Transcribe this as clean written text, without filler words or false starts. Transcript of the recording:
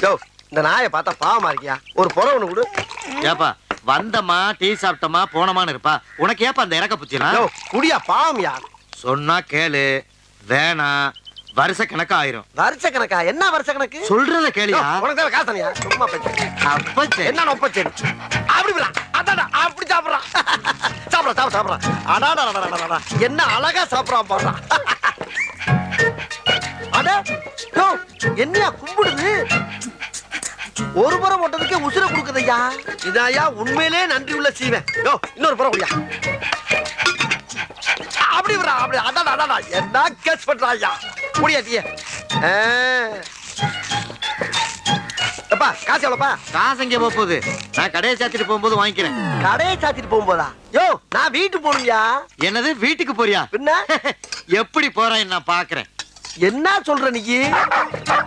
யோ இந்த நாயை பார்த்தா பாவமா இருக்கியா? ஒரு புற ஒண்ணு கொடு. ஏப்பா வந்தமா டீ சாப்பிட்டமா போனமான்னு இருப்பா. உனக்கு ஏப்பா அந்த இறக்க புச்சினா? யோ குடியா பாவம்யா. சொன்னா கேளு. வேணா வருஷ கணக்கு ஆயிரும். வருஷ கணக்கா? என்ன வருஷ கணக்கு? சொல்றத கேளியா? உனக்கு தான் காசனியா? சும்மா பேச்சு. அப்ப சரி. என்ன நொப்பச்சே? அப்படி விடா. அடடா அப்படி சாப்பிடுறான். சாப்பிடுறான். அடடா என்ன அழகா சாப்பிடுறான் பாடுறா. அட யோ என்னையா கும்பிடுது? ஒரு புறம் ஓட்டதுக்கே உசுர கொடுக்குதையா. இதாயா உண்மையிலே நன்றி உள்ள சீவன். யோ இன்னொரு புறம் குடியா. அப்படி விடா அப்படி. அடடா என்ன கேஸ் பண்றாயா? முடியாட்டியே. எப்பா காசு எவ்வளோப்பா? காசு எங்க போகுது? நான் கடையை சாத்திட்டு போகும்போது வாங்கிக்கிறேன். கடையை சாத்திட்டு போகும்போதா? யோ நான் வீட்டுக்கு போகணும்யா. என்னது வீட்டுக்கு போறியா? பின்ன எப்படி போறேன் நான் பாக்குறேன். என்ன சொல்ற நீ?